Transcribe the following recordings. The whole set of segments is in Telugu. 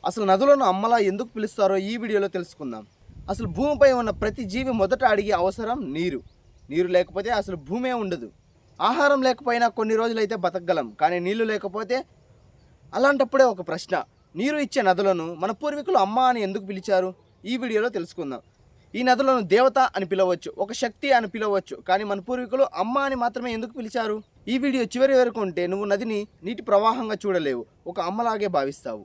అసలు నదులను అమ్మలా ఎందుకు పిలుస్తారో ఈ వీడియోలో తెలుసుకుందాం. అసలు భూమిపై ఉన్న ప్రతి జీవి మొదట అడిగే అవసరం నీరు. నీరు లేకపోతే అసలు భూమే ఉండదు. ఆహారం లేకపోయినా కొన్ని రోజులైతే బతకగలం, కానీ నీళ్లు లేకపోతే అలాంటప్పుడే ఒక ప్రశ్న, నీరు ఇచ్చే నదులను మన పూర్వీకులు అమ్మ అని ఎందుకు పిలిచారు? ఈ వీడియోలో తెలుసుకుందాం. ఈ నదులను దేవత అని పిలవచ్చు, ఒక శక్తి అని పిలవచ్చు, కానీ మన పూర్వీకులు అమ్మ అని మాత్రమే ఎందుకు పిలిచారు? ఈ వీడియో చివరి వరకు ఉంటే నువ్వు నదిని నీటి ప్రవాహంగా చూడలేవు, ఒక అమ్మలాగే భావిస్తావు.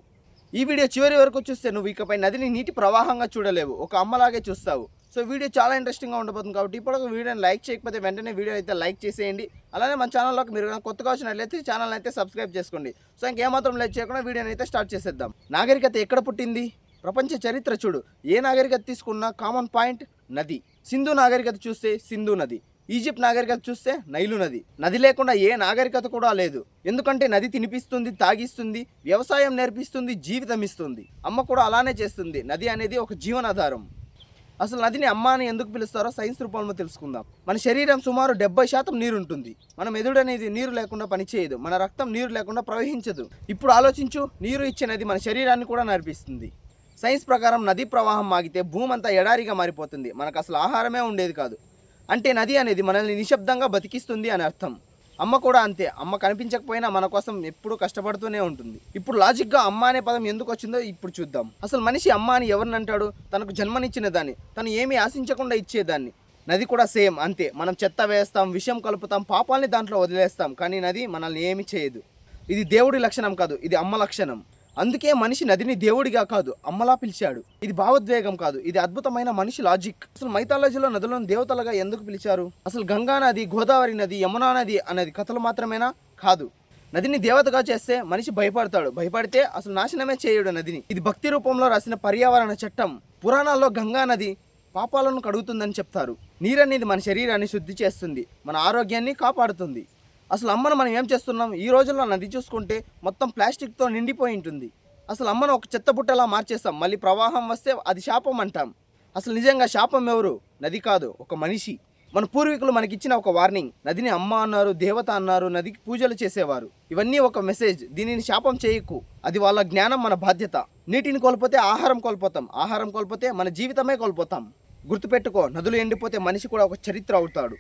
ఈ వీడియో చివరి వరకు చూస్తే నువ్వు ఇకపై నదిని నీటి ప్రవాహంగా చూడలేవు, ఒక అమ్మలాగే చూస్తావు. సో వీడియో చాలా ఇంట్రెస్టింగ్గా ఉండబోతుంది. కాబట్టి ఇప్పుడు వీడియోని లైక్ చేయకపోతే వెంటనే వీడియో అయితే లైక్ చేసేయండి. అలానే మన ఛానల్లోకి మీరు కొత్తగా వచ్చినట్లయితే ఛానల్ అయితే సబ్స్క్రైబ్ చేసుకోండి. సో ఇంకేమాత్రం లైక్ చేయకుండా వీడియోని అయితే స్టార్ట్ చేసేద్దాం. నాగరికత ఎక్కడ పుట్టింది? ప్రపంచ చరిత్ర చూడు, ఏ నాగరికత తీసుకున్నా కామన్ పాయింట్ నది. సింధు నాగరికత చూస్తే సింధు నది, ఈజిప్ట్ నాగరికత చూస్తే నైలు నది. నది లేకుండా ఏ నాగరికత కూడా లేదు. ఎందుకంటే నది తినిపిస్తుంది, తాగిస్తుంది, వ్యవసాయం నేర్పిస్తుంది, జీవితం ఇస్తుంది. అమ్మ కూడా అలానే చేస్తుంది. నది అనేది ఒక జీవనాధారం. అసలు నదిని అమ్మ అని ఎందుకు పిలుస్తారో సైన్స్ రూపంలో తెలుసుకుందాం. మన శరీరం సుమారు 70% నీరు ఉంటుంది. మన మెదడు అనేది నీరు లేకుండా పనిచేయదు, మన రక్తం నీరు లేకుండా ప్రవహించదు. ఇప్పుడు ఆలోచించు, నీరు ఇచ్చే నది మన శరీరాన్ని కూడా నడిపిస్తుంది. సైన్స్ ప్రకారం నదీ ప్రవాహం ఆగితే భూమి అంతా ఎడారిగా మారిపోతుంది, మనకు అసలు ఆహారమే ఉండేది కాదు. అంటే నది అనేది మనల్ని నిశ్శబ్దంగా బతికిస్తుంది అని అర్థం. అమ్మ కూడా అంతే. అమ్మ కనిపించకపోయినా మన కోసం ఎప్పుడూ కష్టపడుతూనే ఉంటుంది. ఇప్పుడు లాజిక్గా అమ్మ అనే పదం ఎందుకు వచ్చిందో ఇప్పుడు చూద్దాం. అసలు మనిషి అమ్మ అని ఎవరిని అంటాడు? తనకు జన్మనిచ్చిన దాన్ని, తను ఏమీ ఆశించకుండా ఇచ్చేదాన్ని. నది కూడా సేమ్ అంతే. మనం చెత్త వేస్తాం, విషం కలుపుతాం, పాపాలని దాంట్లో వదిలేస్తాం, కానీ నది మనల్ని ఏమీ చేయదు. ఇది దేవుడి లక్షణం కాదు, ఇది అమ్మ లక్షణం. అందుకే మనిషి నదిని దేవుడిగా కాదు అమ్మలా పిలిచాడు. ఇది భావోద్వేగం కాదు, ఇది అద్భుతమైన మనిషి లాజిక్. అసలు మైథాలజీలో నదులను దేవతలుగా ఎందుకు పిలిచారు? అసలు గంగా నది, గోదావరి నది, యమునా నది అనేది కథలు మాత్రమేనా? కాదు. నదిని దేవతగా చేస్తే మనిషి భయపడతాడు, భయపడితే అసలు నాశనమే చేయడు నదిని. ఇది భక్తి రూపంలో రాసిన పర్యావరణ చట్టం. పురాణాల్లో గంగా నది పాపాలను కడుగుతుందని చెప్తారు. నీరనేది మన శరీరాన్ని శుద్ధి చేస్తుంది, మన ఆరోగ్యాన్ని కాపాడుతుంది. అసలు అమ్మను మనం ఏం చేస్తున్నాం? ఈ రోజుల్లో నది చూసుకుంటే మొత్తం ప్లాస్టిక్తో నిండిపోయి ఉంటుంది. అసలు అమ్మను ఒక చెత్త బుట్టలా మార్చేస్తాం, మళ్ళీ ప్రవాహం వస్తే అది శాపం అంటాం. అసలు నిజంగా శాపం ఎవరు? నది కాదు, ఒక మనిషి. మన పూర్వీకులు మనకిచ్చిన ఒక వార్నింగ్. నదిని అమ్మ అన్నారు, దేవత అన్నారు, నదికి పూజలు చేసేవారు. ఇవన్నీ ఒక మెసేజ్. దీనిని శాపం చేయకు, అది వాళ్ళ జ్ఞానం, మన బాధ్యత. నీటిని కోల్పోతే ఆహారం కోల్పోతాం, ఆహారం కోల్పోతే మన జీవితమే కోల్పోతాం. గుర్తుపెట్టుకో, నదులు ఎండిపోతే మనిషి కూడా ఒక చరిత్ర అవుతాడు.